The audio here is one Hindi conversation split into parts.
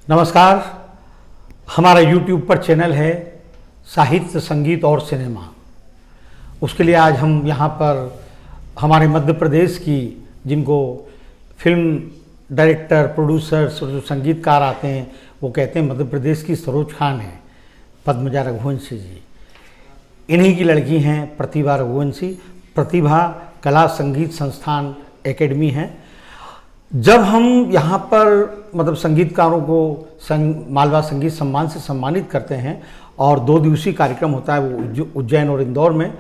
नमस्कार। हमारा YouTube पर चैनल है साहित्य, संगीत और सिनेमा। उसके लिए आज हम यहाँ पर हमारे मध्य प्रदेश की, जिनको फिल्म डायरेक्टर, प्रोड्यूसर्स और जो संगीतकार आते हैं वो कहते हैं मध्य प्रदेश की सरोज खान है, पद्मजा रघुवंशी जी। इन्हीं की लड़की हैं प्रतिभा रघुवंशी। प्रतिभा कला संगीत संस्थान एकेडमी है। जब हम यहाँ पर मतलब संगीतकारों को मालवा संगीत सम्मान से सम्मानित करते हैं और 2 दिवसीय कार्यक्रम होता है वो उज्जैन और इंदौर में,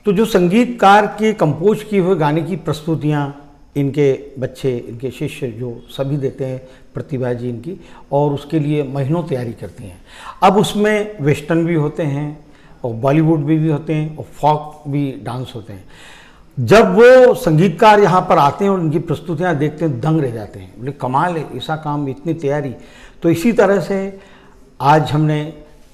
तो जो संगीतकार के कंपोज किए हुए गाने की प्रस्तुतियाँ इनके बच्चे, इनके शिष्य जो सभी देते हैं, प्रतिभा जी इनकी, और उसके लिए महीनों तैयारी करती हैं। अब उसमें वेस्टर्न भी होते हैं और बॉलीवुड भी होते हैं और फॉक भी डांस होते हैं। जब वो संगीतकार यहाँ पर आते हैं और उनकी प्रस्तुतियाँ देखते हैं, दंग रह जाते हैं, बोले कमाल है, ऐसा काम, इतनी तैयारी। तो इसी तरह से आज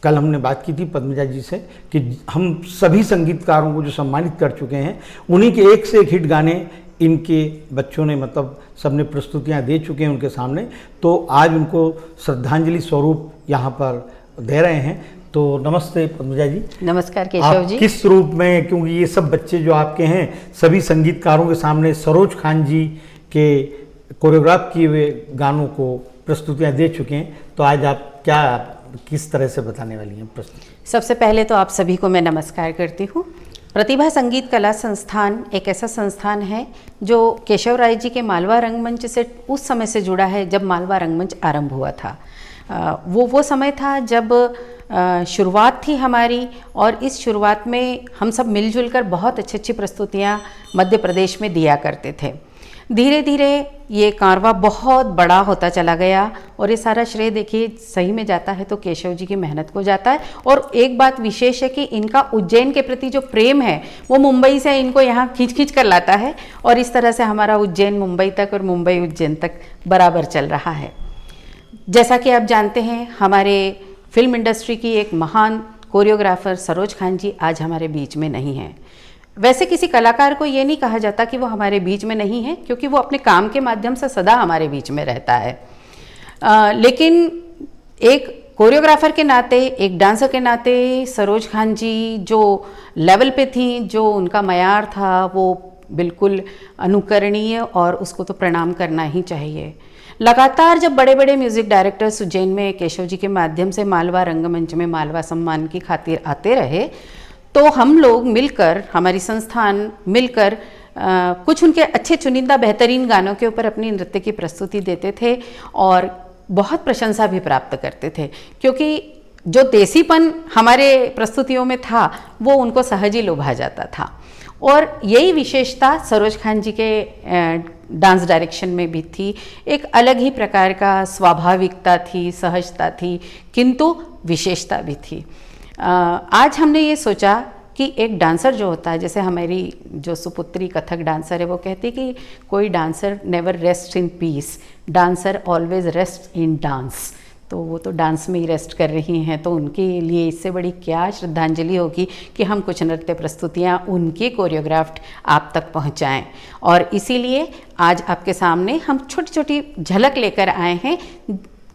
कल हमने बात की थी पद्मजा जी से कि हम सभी संगीतकारों को जो सम्मानित कर चुके हैं, उन्हीं के एक से एक हिट गाने इनके बच्चों ने मतलब सबने प्रस्तुतियाँ दे चुके हैं उनके सामने। तो आज उनको श्रद्धांजलि स्वरूप यहाँ पर दे रहे हैं। तो नमस्ते पद्मजा जी। नमस्कार केशव जी। किस रूप में, क्योंकि ये सब बच्चे जो आपके हैं सभी संगीतकारों के सामने सरोज खान जी के कोरियोग्राफ किए हुए गानों को प्रस्तुतियाँ दे चुके हैं, तो आज आप किस तरह से बताने वाली हैं प्रस्तुति? सबसे पहले तो आप सभी को मैं नमस्कार करती हूँ। प्रतिभा संगीत कला संस्थान एक ऐसा संस्थान है जो केशव राय जी के मालवा रंगमंच से उस समय से जुड़ा है जब मालवा रंगमंच आरंभ हुआ था। वो समय था जब शुरुआत थी हमारी, और इस शुरुआत में हम सब मिलजुल कर बहुत अच्छी प्रस्तुतियाँ मध्य प्रदेश में दिया करते थे। धीरे धीरे ये कारवां बहुत बड़ा होता चला गया और ये सारा श्रेय देखिए सही में जाता है तो केशव जी की मेहनत को जाता है। और एक बात विशेष है कि इनका उज्जैन के प्रति जो प्रेम है वो मुंबई से इनको यहाँ खींच कर लाता है, और इस तरह से हमारा उज्जैन मुंबई तक और मुंबई उज्जैन तक बराबर चल रहा है। जैसा कि आप जानते हैं, हमारे फिल्म इंडस्ट्री की एक महान कोरियोग्राफर सरोज खान जी आज हमारे बीच में नहीं हैं। वैसे किसी कलाकार को ये नहीं कहा जाता कि वो हमारे बीच में नहीं है, क्योंकि वो अपने काम के माध्यम से सदा हमारे बीच में रहता है। लेकिन एक कोरियोग्राफर के नाते, एक डांसर के नाते सरोज खान जी जो लेवल पे थी, जो उनका मयार था, वो बिल्कुल अनुकरणीय और उसको तो प्रणाम करना ही चाहिए। लगातार जब बड़े बड़े म्यूज़िक डायरेक्टर्स उज्जैन में केशव जी के माध्यम से मालवा रंगमंच में मालवा सम्मान की खातिर आते रहे, तो हम लोग मिलकर, हमारी संस्थान मिलकर कुछ उनके अच्छे चुनिंदा बेहतरीन गानों के ऊपर अपनी नृत्य की प्रस्तुति देते थे और बहुत प्रशंसा भी प्राप्त करते थे, क्योंकि जो देसीपन हमारे प्रस्तुतियों में था वो उनको सहज ही लुभा जाता था। और यही विशेषता सरोज खान जी के डांस डायरेक्शन में भी थी। एक अलग ही प्रकार का स्वाभाविकता थी, सहजता थी, किंतु विशेषता भी थी। आज हमने ये सोचा कि एक डांसर जो होता है, जैसे हमारी जो सुपुत्री कथक डांसर है वो कहती कि कोई dancer never rest in peace, dancer always rest in dance. तो वो तो डांस में ही रेस्ट कर रही हैं, तो उनके लिए इससे बड़ी क्या श्रद्धांजलि होगी कि हम कुछ नृत्य प्रस्तुतियाँ उनकी कोरियोग्राफ्ड आप तक पहुँचाएँ। और इसीलिए आज आपके सामने हम छोटी छोटी झलक लेकर आए हैं।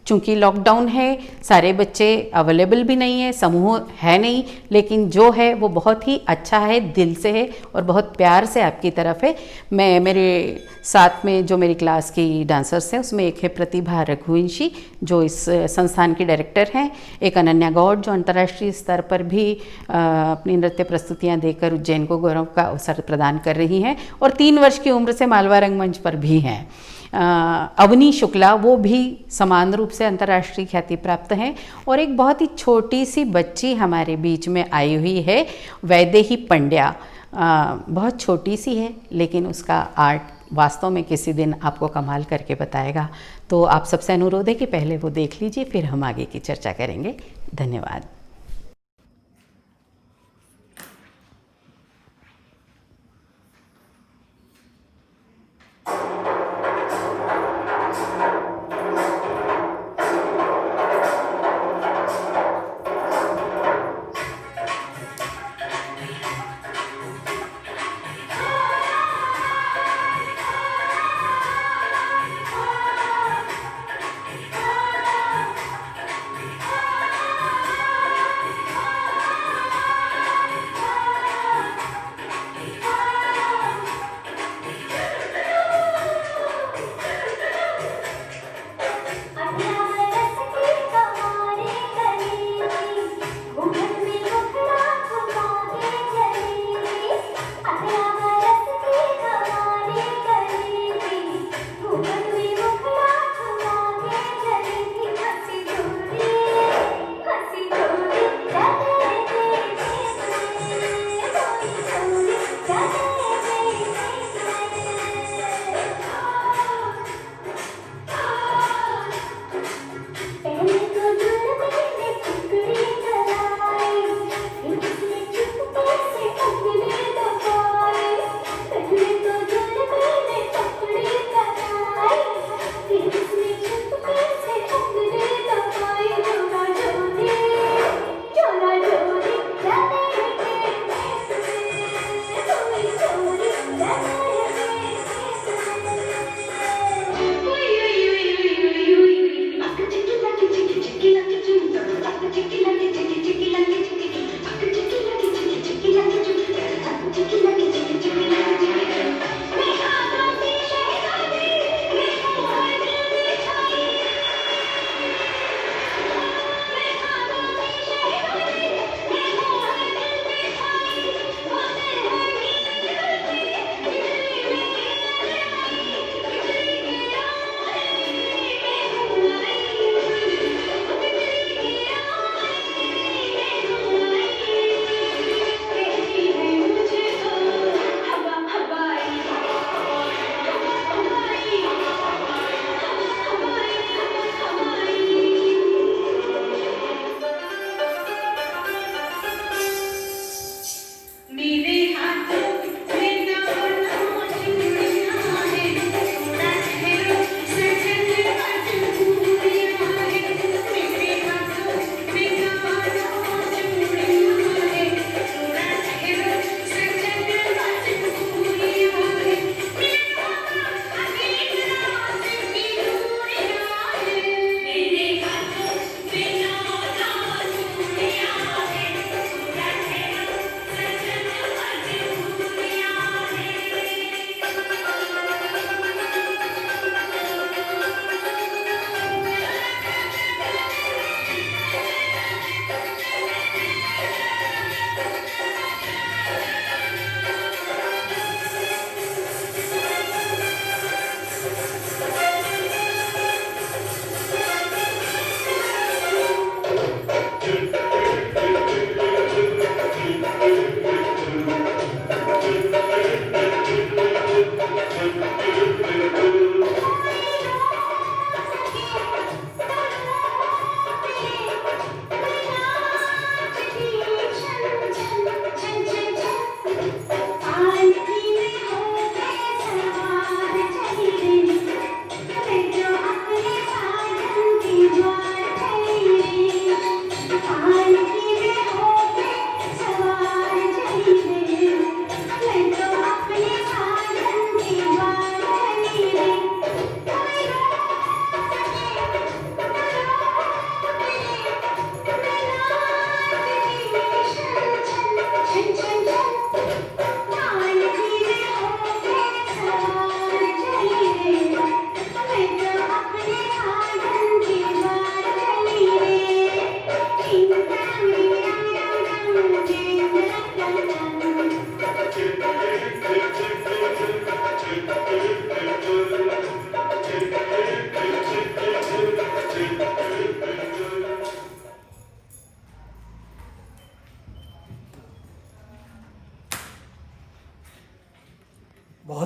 चूँकि लॉकडाउन है, सारे बच्चे अवेलेबल भी नहीं है, समूह है नहीं, लेकिन जो है वो बहुत ही अच्छा है, दिल से है और बहुत प्यार से आपकी तरफ है। मेरे साथ में जो मेरी क्लास की डांसर्स हैं उसमें एक है प्रतिभा रघुवंशी जो इस संस्थान की डायरेक्टर हैं, एक अनन्या गौड़ जो अंतर्राष्ट्रीय स्तर पर भी अपनी नृत्य प्रस्तुतियाँ देकर उज्जैन को गौरव का अवसर प्रदान कर रही हैं, और 3 वर्ष की उम्र से मालवा रंगमंच पर भी हैं। अवनी शुक्ला, वो भी समान रूप से अंतर्राष्ट्रीय ख्याति प्राप्त हैं। और एक बहुत ही छोटी सी बच्ची हमारे बीच में आई हुई है, वैदेही पंड्या। बहुत छोटी सी है, लेकिन उसका आर्ट वास्तव में किसी दिन आपको कमाल करके बताएगा। तो आप सबसे अनुरोध है कि पहले वो देख लीजिए, फिर हम आगे की चर्चा करेंगे। धन्यवाद।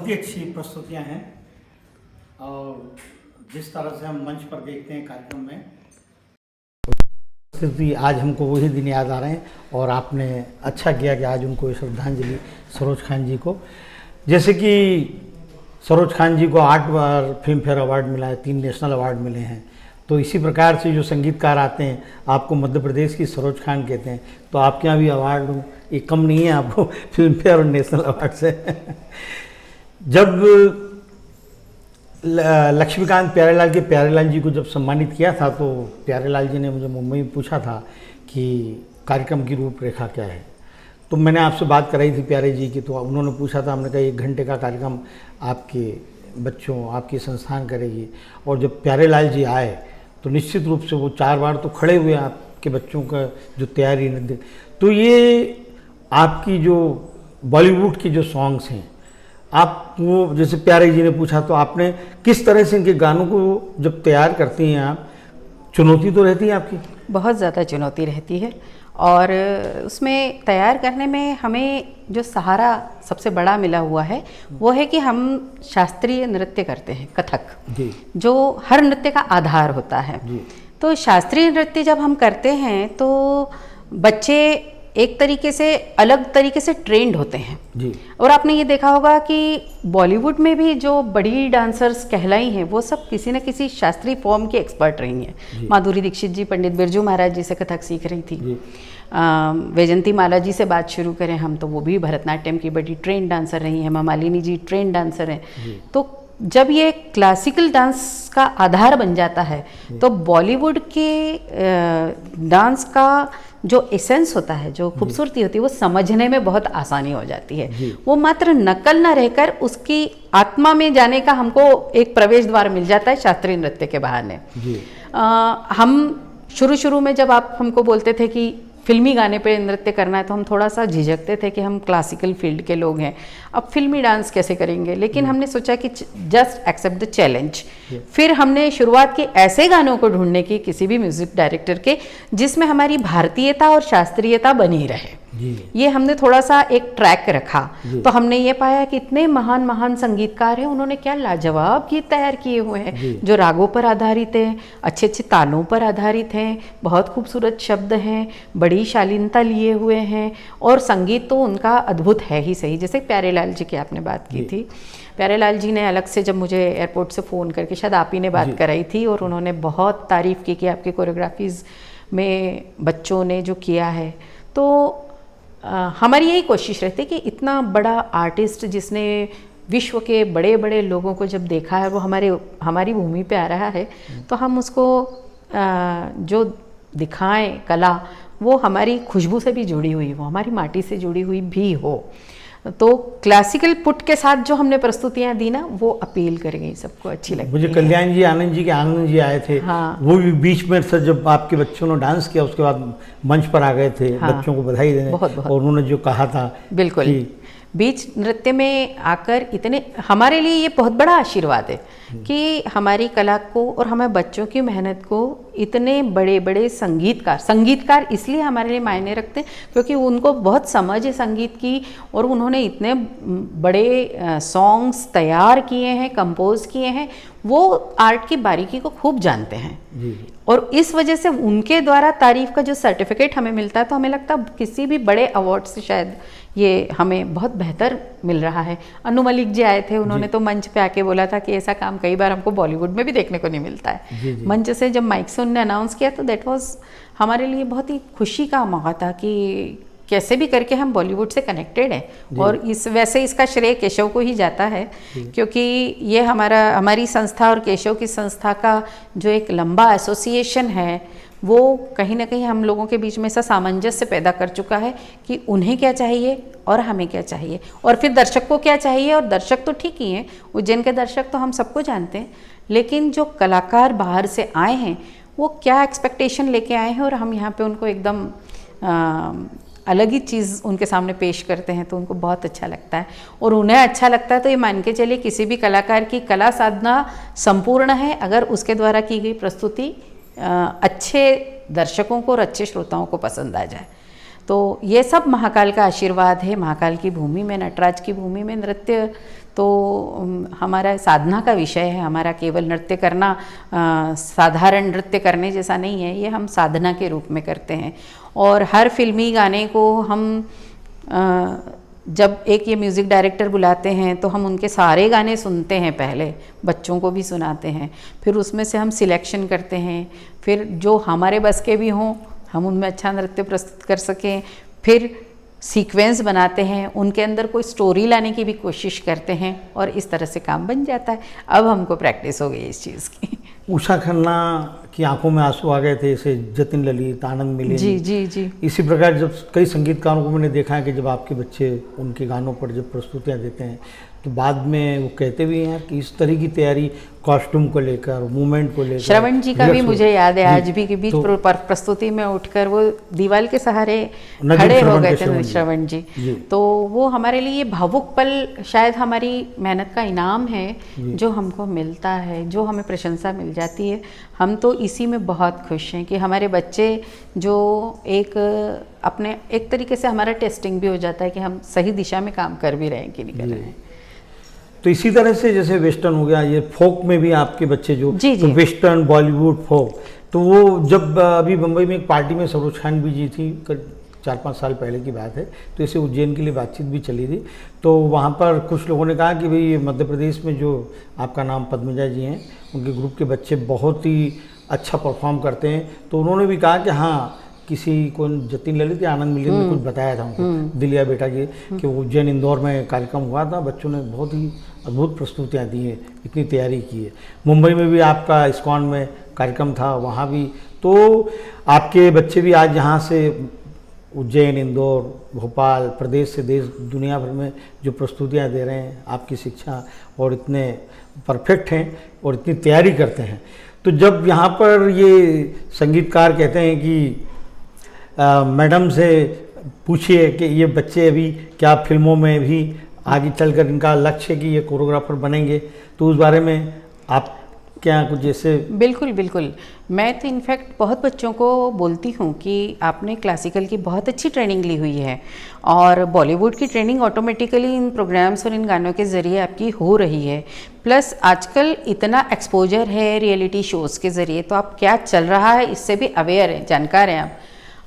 ही अच्छी प्रस्तुतियाँ हैं और जिस तरह से हम मंच पर देखते हैं कार्यक्रम में, प्रस्तुति आज हमको वही दिन याद आ रहे हैं और आपने अच्छा किया कि आज उनको श्रद्धांजलि सरोज खान जी को। जैसे कि सरोज खान जी को 8 बार फिल्म फेयर अवार्ड मिला है, 3 नेशनल अवार्ड मिले हैं, तो इसी प्रकार से जो संगीतकार आते हैं आपको मध्य प्रदेश की सरोज खान कहते हैं, तो आपके यहाँ भी अवार्ड ये कम नहीं है आपको फिल्म फेयर और नेशनल अवार्ड से। जब लक्ष्मीकांत प्यारेलाल के प्यारेलाल जी को जब सम्मानित किया था तो प्यारेलाल जी ने मुझे मुंबई में पूछा था कि कार्यक्रम की रूपरेखा क्या है, तो मैंने आपसे बात कराई थी प्यारे जी की, तो उन्होंने पूछा था, हमने कहा 1 घंटे का कार्यक्रम आपके बच्चों आपकी संस्थान करेगी। और जब प्यारेलाल जी आए तो निश्चित रूप से वो 4 बार तो खड़े हुए आपके बच्चों का जो तैयारी नृत्य, तो ये आपकी जो बॉलीवुड की जो सॉन्ग्स हैं, आप वो जैसे प्यारे जी ने पूछा तो आपने किस तरह से इनके गानों को जब तैयार करती हैं आप, चुनौती तो रहती है आपकी? बहुत ज़्यादा चुनौती रहती है और उसमें तैयार करने में हमें जो सहारा सबसे बड़ा मिला हुआ है वो है कि हम शास्त्रीय नृत्य करते हैं, कथक जी, जो हर नृत्य का आधार होता है जी। तो शास्त्रीय नृत्य जब हम करते हैं तो बच्चे एक तरीके से अलग तरीके से ट्रेंड होते हैं जी। और आपने ये देखा होगा कि बॉलीवुड में भी जो बड़ी डांसर्स कहलाई हैं वो सब किसी न किसी शास्त्रीय फॉर्म की एक्सपर्ट रही हैं। माधुरी दीक्षित जी पंडित बिरजू महाराज जी से कथक सीख रही थी, वैजयंती माला जी से बात शुरू करें हम तो वो भी भरतनाट्यम की बड़ी ट्रेंड डांसर रही हैं, मालिनी जी ट्रेंड डांसर हैं। तो जब ये क्लासिकल डांस का आधार बन जाता है तो बॉलीवुड के डांस का जो एसेंस होता है, जो खूबसूरती होती है, वो समझने में बहुत आसानी हो जाती है। वो मात्र नकल ना रहकर उसकी आत्मा में जाने का हमको एक प्रवेश द्वार मिल जाता है शास्त्रीय नृत्य के बहाने। हम शुरू में जब आप हमको बोलते थे कि फिल्मी गाने पे नृत्य करना है तो हम थोड़ा सा झिझकते थे कि हम क्लासिकल फील्ड के लोग हैं, अब फिल्मी डांस कैसे करेंगे, लेकिन हमने सोचा कि जस्ट एक्सेप्ट द चैलेंज। फिर हमने शुरुआत की ऐसे गानों को ढूंढने की किसी भी म्यूजिक डायरेक्टर के जिसमें हमारी भारतीयता और शास्त्रीयता बनी रहे। ये हमने थोड़ा सा एक ट्रैक रखा तो हमने ये पाया कि इतने महान महान संगीतकार हैं, उन्होंने क्या लाजवाब गीत तैयार किए हुए हैं जो रागों पर आधारित हैं, अच्छे अच्छे तालों पर आधारित हैं, बहुत खूबसूरत शब्द हैं, बड़ी शालीनता लिए हुए हैं और संगीत तो उनका अद्भुत है ही सही। जैसे प्यारेलाल जी की आपने बात की थी, प्यारेलाल जी ने अलग से जब मुझे एयरपोर्ट से फ़ोन करके, शायद आप ही ने बात कराई थी, और उन्होंने बहुत तारीफ़ की कि आपकी कोरियोग्राफीज़ में बच्चों ने जो किया है। तो हमारी यही कोशिश रहती है कि इतना बड़ा आर्टिस्ट जिसने विश्व के बड़े बड़े लोगों को जब देखा है वो हमारी भूमि पे आ रहा है तो हम उसको जो दिखाएं कला वो हमारी खुशबू से भी जुड़ी हुई हो, हमारी माटी से जुड़ी हुई भी हो। तो क्लासिकल पुट के साथ जो हमने प्रस्तुतियां दी ना वो अपील करेंगी, सबको अच्छी लगती है। मुझे कल्याण जी आनंद जी के आनंद जी आए थे, हाँ। वो भी बीच में से जब आपके बच्चों ने डांस किया उसके बाद मंच पर आ गए थे, हाँ। बच्चों को बधाई देने, बहुत। और उन्होंने जो कहा था बिल्कुल बीच नृत्य में आकर इतने, हमारे लिए ये बहुत बड़ा आशीर्वाद है कि हमारी कला को और हमारे बच्चों की मेहनत को इतने बड़े बड़े संगीतकार इसलिए हमारे लिए मायने रखते हैं क्योंकि उनको बहुत समझ है संगीत की और उन्होंने इतने बड़े सॉन्ग्स तैयार किए हैं, कंपोज किए हैं, वो आर्ट की बारीकी को खूब जानते हैं और इस वजह से उनके द्वारा तारीफ का जो सर्टिफिकेट हमें मिलता है तो हमें लगता है किसी भी बड़े अवार्ड से शायद ये हमें बहुत बेहतर मिल रहा है। अनु मलिक जी आए थे, उन्होंने तो मंच पे आके बोला था कि ऐसा काम कई बार हमको बॉलीवुड में भी देखने को नहीं मिलता है। मंच से जब माइक से उन्होंने अनाउंस किया तो दैट वाज हमारे लिए बहुत ही खुशी का मौका था कि कैसे भी करके हम बॉलीवुड से कनेक्टेड हैं और वैसे इसका श्रेय केशव को ही जाता है क्योंकि ये हमारी संस्था और केशव की संस्था का जो एक लंबा एसोसिएशन है वो कहीं ना कहीं हम लोगों के बीच में ऐसा सामंजस्य पैदा कर चुका है कि उन्हें क्या चाहिए और हमें क्या चाहिए और फिर दर्शक को क्या चाहिए। और दर्शक तो ठीक ही हैं, उज्जैन के दर्शक तो हम सबको जानते हैं, लेकिन जो कलाकार बाहर से आए हैं वो क्या एक्सपेक्टेशन लेके आए हैं और हम यहाँ पे उनको एकदम अलग ही चीज़ उनके सामने पेश करते हैं तो उनको बहुत अच्छा लगता है और उन्हें अच्छा लगता है तो ये मान के चलिए किसी भी कलाकार की कला साधना संपूर्ण है अगर उसके द्वारा की गई प्रस्तुति अच्छे दर्शकों को और अच्छे श्रोताओं को पसंद आ जाए। तो ये सब महाकाल का आशीर्वाद है। महाकाल की भूमि में, नटराज की भूमि में नृत्य तो हमारा साधना का विषय है, हमारा केवल नृत्य करना साधारण नृत्य करने जैसा नहीं है, ये हम साधना के रूप में करते हैं। और हर फिल्मी गाने को हम जब एक ये म्यूज़िक डायरेक्टर बुलाते हैं तो हम उनके सारे गाने सुनते हैं, पहले बच्चों को भी सुनाते हैं, फिर उसमें से हम सिलेक्शन करते हैं, फिर जो हमारे बस के भी हों हम उनमें अच्छा नृत्य प्रस्तुत कर सकें, फिर सीक्वेंस बनाते हैं, उनके अंदर कोई स्टोरी लाने की भी कोशिश करते हैं और इस तरह से काम बन जाता है। अब हमको प्रैक्टिस हो गई इस चीज़ की। उषा खन्ना की आंखों में आंसू आ गए थे, इसे जतिन ललित, आनंद मिले। जी जी जी। इसी प्रकार जब कई संगीतकारों को मैंने देखा है कि जब आपके बच्चे उनके गानों पर जब प्रस्तुतियाँ देते हैं तो बाद में वो कहते भी हैं कि इस तरह की तैयारी कॉस्ट्यूम को लेकर, मूवमेंट को लेकर। श्रवण जी का भी मुझे याद है आज भी कि बीच तो प्रस्तुति में उठकर वो दीवार के सहारे खड़े हो गए थे श्रवण जी। तो वो हमारे लिए भावुक पल शायद हमारी मेहनत का इनाम है जो हमको मिलता है, जो हमें प्रशंसा मिल जाती है। हम तो इसी में बहुत खुश हैं कि हमारे बच्चे जो एक अपने एक तरीके से हमारा टेस्टिंग भी हो जाता है कि हम सही दिशा में काम कर भी रहे हैं कि नहीं कर रहे हैं। तो इसी तरह से जैसे वेस्टर्न हो गया, ये फोक में भी आपके बच्चे जो जी जी। तो वेस्टर्न, बॉलीवुड, फोक, तो वो जब अभी मुंबई में एक पार्टी में सरोज खान भी जी थी, 4-5 साल पहले की बात है, तो इसे उज्जैन के लिए बातचीत भी चली थी। तो वहाँ पर कुछ लोगों ने कहा कि भाई मध्य प्रदेश में जो आपका नाम पद्मजा जी हैं, उनके ग्रुप के बच्चे बहुत ही अच्छा परफॉर्म करते हैं। तो उन्होंने भी कहा कि हाँ, किसी को जतिन ललित या आनंद मिलित ने कुछ बताया था उनको, दिलिया बेटा की, कि वो उज्जैन इंदौर में कार्यक्रम हुआ था, बच्चों ने बहुत ही अद्भुत प्रस्तुतियाँ दी हैं, इतनी तैयारी की है। मुंबई में भी आपका इस्कॉन में कार्यक्रम था, वहाँ भी तो आपके बच्चे भी आज यहाँ से उज्जैन, इंदौर, भोपाल, प्रदेश से देश दुनिया भर में जो प्रस्तुतियाँ दे रहे हैं, आपकी शिक्षा और इतने परफेक्ट हैं और इतनी तैयारी करते हैं। तो जब यहाँ पर ये संगीतकार कहते हैं कि मैडम से पूछिए कि ये बच्चे अभी क्या फिल्मों में भी आगे चलकर इनका लक्ष्य है कि ये कोरियोग्राफर बनेंगे, तो उस बारे में आप क्या कुछ जैसे? बिल्कुल बिल्कुल, मैं तो इनफैक्ट बहुत बच्चों को बोलती हूँ कि आपने क्लासिकल की बहुत अच्छी ट्रेनिंग ली हुई है और बॉलीवुड की ट्रेनिंग ऑटोमेटिकली इन प्रोग्राम्स और इन गानों के ज़रिए आपकी हो रही है। प्लस आजकल इतना एक्सपोजर है रियलिटी शोज़ के ज़रिए, तो आप क्या चल रहा है इससे भी अवेयर हैं, जानकार हैं आप।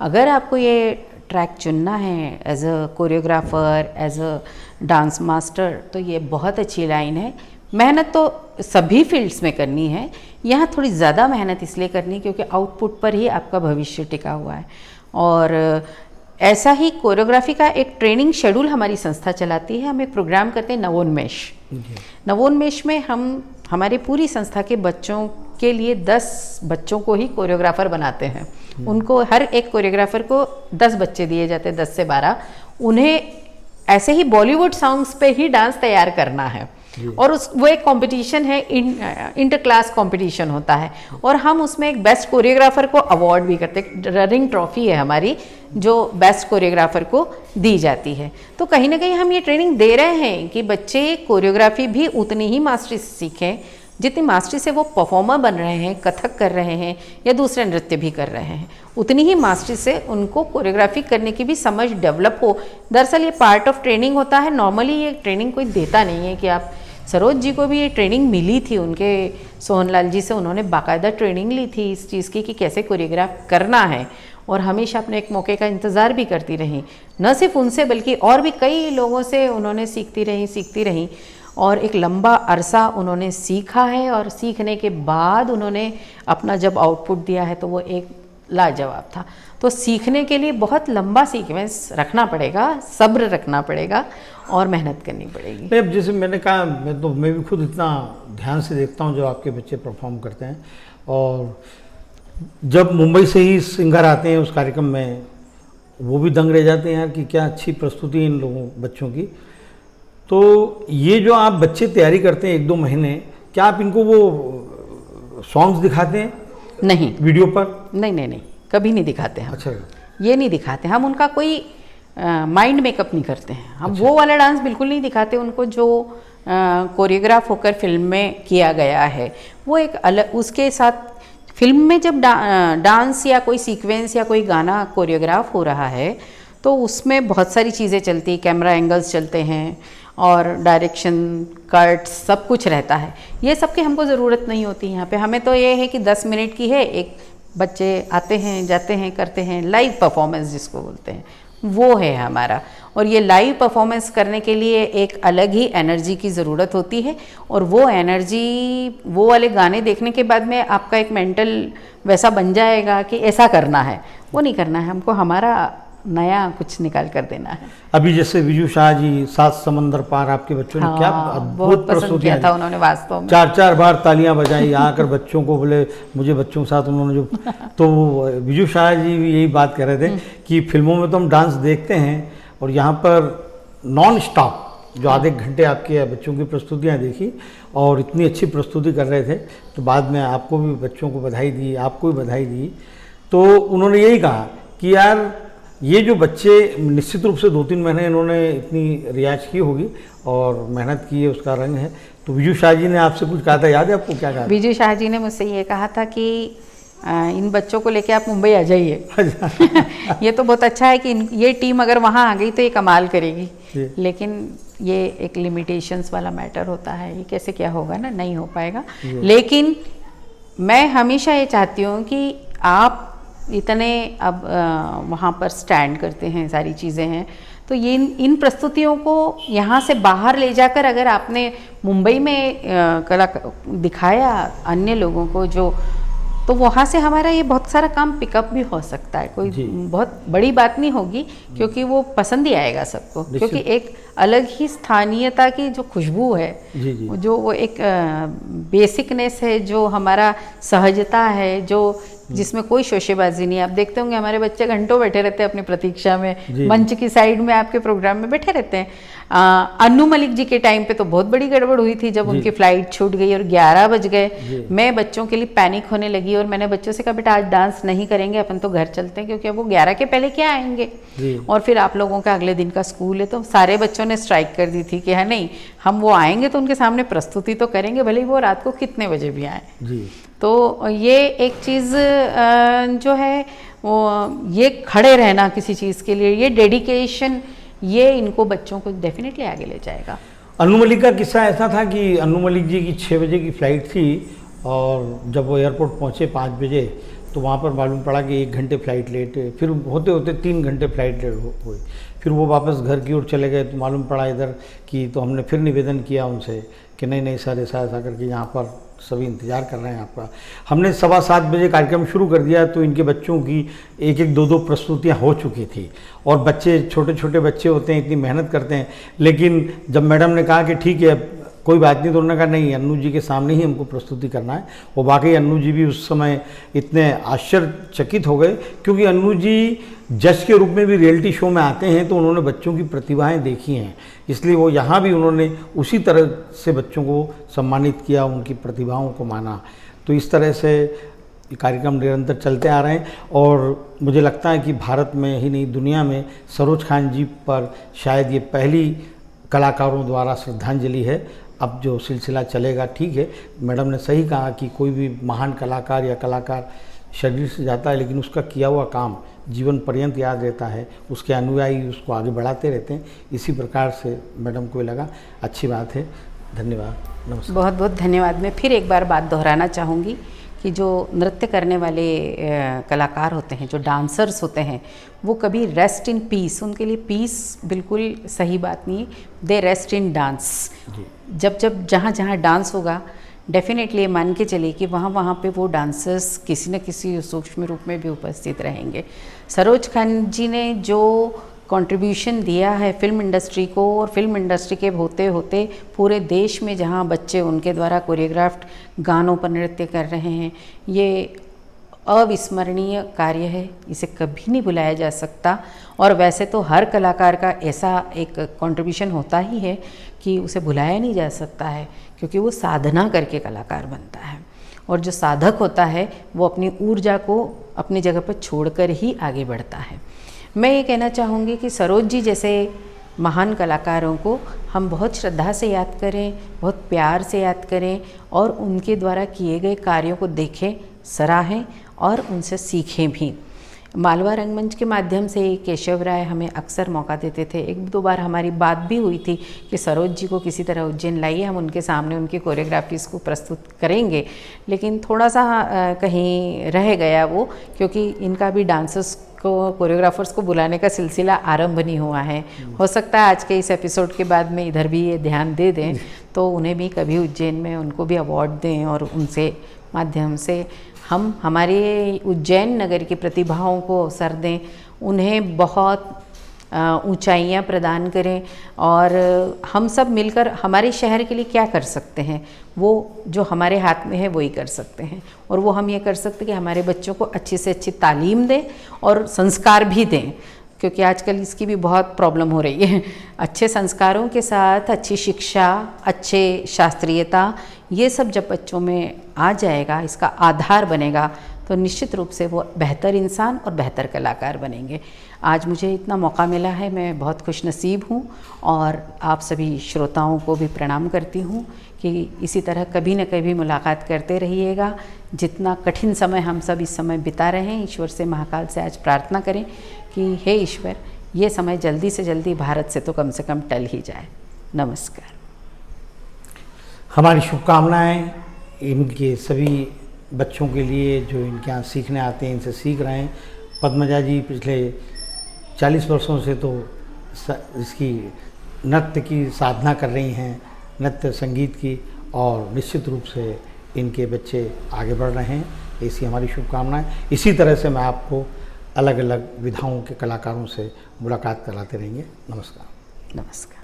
अगर आपको ये ट्रैक चुनना है as a choreographer, as a dance master, तो ये बहुत अच्छी लाइन है। मेहनत तो सभी फील्ड्स में करनी है, यहाँ थोड़ी ज़्यादा मेहनत इसलिए करनी क्योंकि आउटपुट पर ही आपका भविष्य टिका हुआ है। और ऐसा ही कोरियोग्राफी का एक ट्रेनिंग शेड्यूल हमारी संस्था चलाती है। हम एक प्रोग्राम करते हैं नवोन्मेष। नवोन्मेष में हम हमारी पूरी संस्था के बच्चों के लिए 10 बच्चों को ही कोरियोग्राफर बनाते हैं। उनको हर एक कोरियोग्राफर को 10 बच्चे दिए जाते हैं, 10 से 12। उन्हें ऐसे ही बॉलीवुड सॉन्ग्स पे ही डांस तैयार करना है और वो एक कंपटीशन है, इंटर क्लास कंपटीशन होता है और हम उसमें एक बेस्ट कोरियोग्राफर को अवार्ड भी करते हैं। रनिंग ट्रॉफी है हमारी जो बेस्ट कोरियोग्राफर को दी जाती है। तो कहीं ना कहीं हम ये ट्रेनिंग दे रहे हैं कि बच्चे कोरियोग्राफी भी उतनी ही मास्टरी से सीखें जितनी मास्टरी से वो परफॉर्मर बन रहे हैं, कथक कर रहे हैं या दूसरे नृत्य भी कर रहे हैं, उतनी ही मास्टरी से उनको कोरियोग्राफी करने की भी समझ डेवलप हो। दरअसल ये पार्ट ऑफ ट्रेनिंग होता है। नॉर्मली ये ट्रेनिंग कोई देता नहीं है कि आप, सरोज जी को भी ये ट्रेनिंग मिली थी उनके सोहनलाल जी से, उन्होंने बाकायदा ट्रेनिंग ली थी इस चीज़ की कि कैसे कोरियोग्राफ करना है और हमेशा अपने एक मौके का इंतज़ार भी करती रही। न सिर्फ उनसे बल्कि और भी कई लोगों से उन्होंने सीखती रही और एक लंबा अरसा उन्होंने सीखा है और सीखने के बाद उन्होंने अपना जब आउटपुट दिया है तो वो एक लाजवाब था। तो सीखने के लिए बहुत लंबा सीक्वेंस रखना पड़ेगा, सब्र रखना पड़ेगा और मेहनत करनी पड़ेगी। नहीं, अब जैसे मैंने कहा, मैं भी खुद इतना ध्यान से देखता हूँ जब आपके बच्चे परफॉर्म करते हैं और जब मुंबई से ही सिंगर आते हैं उस कार्यक्रम में, वो भी दंग रह जाते हैं यार कि क्या अच्छी प्रस्तुति इन लोगों बच्चों की। तो ये जो आप बच्चे तैयारी करते हैं 1-2 महीने, क्या आप इनको वो सॉन्ग्स दिखाते हैं? नहीं, वीडियो पर? नहीं, कभी नहीं दिखाते हम। अच्छा, ये नहीं दिखाते हम, उनका कोई माइंड मेकअप नहीं करते हैं हम। अच्छा। वो वाला डांस बिल्कुल नहीं दिखाते उनको जो कोरियोग्राफ होकर फिल्म में किया गया है। वो एक अलग, उसके साथ फिल्म में जब डांस या कोई सीक्वेंस या कोई गाना कोरियोग्राफ हो रहा है तो उसमें बहुत सारी चीज़ें चलती, कैमरा एंगल्स चलते हैं और डायरेक्शन, कट्स, सब कुछ रहता है। ये सब की हमको ज़रूरत नहीं होती यहाँ पे। हमें तो ये है कि 10 मिनट की है, एक बच्चे आते हैं, जाते हैं, करते हैं, लाइव परफॉर्मेंस जिसको बोलते हैं, वो है हमारा। और ये लाइव परफॉर्मेंस करने के लिए एक अलग ही एनर्जी की ज़रूरत होती है, और वो एनर्जी, वो वाले गाने देखने के बाद में आपका एक मेंटल वैसा बन जाएगा कि ऐसा करना है, वो नहीं करना है हमको, हमारा नया कुछ निकाल कर देना है। अभी जैसे विजू शाह जी, सात समंदर पार, आपके बच्चों ने क्या अद्भुत पसंद किया था उन्होंने वास्तव में। 4-4 बार तालियां बजाई, आकर बच्चों को बोले, मुझे बच्चों के साथ उन्होंने जो तो विजू शाह जी भी यही बात कर रहे थे कि फिल्मों में तो हम डांस देखते हैं और यहाँ पर नॉन स्टॉप जो आधे घंटे आपके बच्चों की प्रस्तुतियाँ देखी और इतनी अच्छी प्रस्तुति कर रहे थे, तो बाद में आपको भी बच्चों को बधाई दी, आपको भी बधाई दी। तो उन्होंने यही कहा कि यार ये जो बच्चे निश्चित रूप से 2-3 महीने इन्होंने इतनी रियाज की होगी और मेहनत की है, उसका रंग है। तो विजू शाह जी ने आपसे कुछ कहा था, याद है आपको क्या कहा? विजू शाह जी ने मुझसे ये कहा था कि इन बच्चों को लेके आप मुंबई आ जाइए। ये तो बहुत अच्छा है कि ये टीम अगर वहाँ आ गई तो ये कमाल करेगी, लेकिन ये एक लिमिटेशंस वाला मैटर होता है, ये कैसे क्या होगा ना, नहीं हो पाएगा। लेकिन मैं हमेशा ये चाहती हूँ कि आप इतने अब वहाँ पर स्टैंड करते हैं, सारी चीज़ें हैं, तो ये इन प्रस्तुतियों को यहाँ से बाहर ले जाकर अगर आपने मुंबई में कला दिखाया अन्य लोगों को, जो तो वहाँ से हमारा ये बहुत सारा काम पिकअप भी हो सकता है, कोई बहुत बड़ी बात नहीं होगी, क्योंकि वो पसंद ही आएगा सबको, क्योंकि एक अलग ही स्थानीयता की जो खुशबू है, जो वो एक बेसिकनेस है, जो हमारा सहजता है, जो जिसमें कोई शोशेबाजी नहीं। आप देखते होंगे हमारे बच्चे घंटों बैठे रहते हैं अपनी प्रतीक्षा में, मंच की साइड में आपके प्रोग्राम में बैठे रहते हैं। अन्नू मलिक जी के टाइम पे तो बहुत बड़ी गड़बड़ हुई थी जब उनकी फ्लाइट छूट गई और 11 बज गए। मैं बच्चों के लिए पैनिक होने लगी और मैंने बच्चों से कहा, बेटा आज डांस नहीं करेंगे, अपन तो घर चलते हैं, क्योंकि अब वो 11 के पहले क्या आएंगे, और फिर आप लोगों का अगले दिन का स्कूल है। तो सारे बच्चों ने स्ट्राइक कर दी थी कि है नहीं, हम वो आएंगे तो उनके सामने प्रस्तुति तो करेंगे, भले ही वो रात को कितने बजे भी आए। तो ये एक चीज़ जो है वो, ये खड़े रहना किसी चीज़ के लिए, ये डेडिकेशन, ये इनको बच्चों को डेफिनेटली आगे ले जाएगा। अन्नू मलिक का किस्सा ऐसा था कि अन्नू मलिक जी की 6 बजे की फ़्लाइट थी और जब वो एयरपोर्ट पहुँचे 5 बजे, तो वहाँ पर मालूम पड़ा कि 1 घंटे फ़्लाइट लेट है, फिर होते होते 3 घंटे फ़्लाइट लेट हुई। फिर वो वापस घर की ओर चले गए, तो मालूम पड़ा इधर कि, तो हमने फिर निवेदन किया उनसे कि नहीं सर, ऐसा करके यहाँ पर सभी इंतज़ार कर रहे हैं आपका। हमने 7:15 बजे कार्यक्रम शुरू कर दिया, तो इनके बच्चों की 1-1, 2-2 प्रस्तुतियाँ हो चुकी थी। और बच्चे छोटे छोटे बच्चे होते हैं, इतनी मेहनत करते हैं, लेकिन जब मैडम ने कहा कि ठीक है कोई बात नहीं, तो उन्होंने कहा नहीं, अन्नू जी के सामने ही हमको प्रस्तुति करना है। और वाकई अन्नू जी भी उस समय इतने आश्चर्यचकित हो गए, क्योंकि अन्नू जी जज के रूप में भी रियलिटी शो में आते हैं, तो उन्होंने बच्चों की प्रतिभाएं देखी हैं, इसलिए वो यहाँ भी उन्होंने उसी तरह से बच्चों को सम्मानित किया, उनकी प्रतिभाओं को माना। तो इस तरह से कार्यक्रम निरंतर चलते आ रहे हैं, और मुझे लगता है कि भारत में ही नहीं, दुनिया में सरोज खान जी पर शायद ये पहली कलाकारों द्वारा श्रद्धांजलि है। अब जो सिलसिला चलेगा, ठीक है, मैडम ने सही कहा कि कोई भी महान कलाकार या कलाकार शरीर से जाता है, लेकिन उसका किया हुआ काम जीवन पर्यंत याद रहता है, उसके अनुयायी उसको आगे बढ़ाते रहते हैं। इसी प्रकार से मैडम को लगा अच्छी बात है। धन्यवाद, नमस्कार। बहुत बहुत धन्यवाद। मैं फिर एक बार बात दोहराना चाहूँगी कि जो नृत्य करने वाले कलाकार होते हैं, जो डांसर्स होते हैं, वो कभी रेस्ट इन पीस, उनके लिए पीस बिल्कुल सही बात नहीं है, दे रेस्ट इन डांस। जब जहाँ जहाँ डांस होगा, डेफिनेटली मान के चलिए कि वहाँ पे वो डांसर्स किसी न किसी सूक्ष्म रूप में भी उपस्थित रहेंगे। सरोज खान जी ने जो कंट्रीब्यूशन दिया है फिल्म इंडस्ट्री को, और फिल्म इंडस्ट्री के होते होते पूरे देश में जहाँ बच्चे उनके द्वारा कोरियोग्राफ्ड गानों पर नृत्य कर रहे हैं, ये अविस्मरणीय कार्य है, इसे कभी नहीं भुलाया जा सकता। और वैसे तो हर कलाकार का ऐसा एक कंट्रीब्यूशन होता ही है कि उसे भुलाया नहीं जा सकता है, क्योंकि वो साधना करके कलाकार बनता है, और जो साधक होता है वो अपनी ऊर्जा को अपनी जगह पर छोड़कर ही आगे बढ़ता है। मैं ये कहना चाहूँगी कि सरोज जी जैसे महान कलाकारों को हम बहुत श्रद्धा से याद करें, बहुत प्यार से याद करें, और उनके द्वारा किए गए कार्यों को देखें, सराहें और उनसे सीखें भी। मालवा रंगमंच के माध्यम से केशव राय हमें अक्सर मौका देते थे। एक दो बार हमारी बात भी हुई थी कि सरोज जी को किसी तरह उज्जैन लाइए, हम उनके सामने उनकी कोरियोग्राफीज़ को प्रस्तुत करेंगे, लेकिन थोड़ा सा कहीं रह गया वो, क्योंकि इनका भी डांसर्स को, कोरियोग्राफर्स को बुलाने का सिलसिला आरंभ नहीं हुआ है। हो सकता है आज के इस एपिसोड के बाद में इधर भी ये ध्यान दे दें, तो उन्हें भी कभी उज्जैन में उनको भी अवार्ड दें और उनसे माध्यम से हम हमारे उज्जैन नगर की प्रतिभाओं को अवसर दें, उन्हें बहुत ऊंचाइयां प्रदान करें, और हम सब मिलकर हमारे शहर के लिए क्या कर सकते हैं, वो जो हमारे हाथ में है वही कर सकते हैं। और वो हम ये कर सकते हैं कि हमारे बच्चों को अच्छी से अच्छी तालीम दें और संस्कार भी दें, क्योंकि आजकल इसकी भी बहुत प्रॉब्लम हो रही है। अच्छे संस्कारों के साथ अच्छी शिक्षा, अच्छे शास्त्रीयता, ये सब जब बच्चों में आ जाएगा, इसका आधार बनेगा, तो निश्चित रूप से वो बेहतर इंसान और बेहतर कलाकार बनेंगे। आज मुझे इतना मौका मिला है, मैं बहुत खुशनसीब हूँ, और आप सभी श्रोताओं को भी प्रणाम करती हूँ कि इसी तरह कभी न कभी मुलाकात करते रहिएगा। जितना कठिन समय हम सब इस समय बिता रहे हैं, ईश्वर से, महाकाल से आज प्रार्थना करें कि हे ईश्वर, ये समय जल्दी से जल्दी भारत से तो कम से कम टल ही जाए। नमस्कार। हमारी शुभकामनाएं इनके सभी बच्चों के लिए जो इनके यहाँ सीखने आते हैं, इनसे सीख रहे हैं। पद्मजा जी पिछले 40 वर्षों से तो इसकी नृत्य की साधना कर रही हैं, नृत्य संगीत की, और निश्चित रूप से इनके बच्चे आगे बढ़ रहे हैं। ऐसी हमारी शुभकामनाएं। इसी तरह से मैं आपको अलग अलग विधाओं के कलाकारों से मुलाकात कराते रहेंगे। नमस्कार। नमस्कार।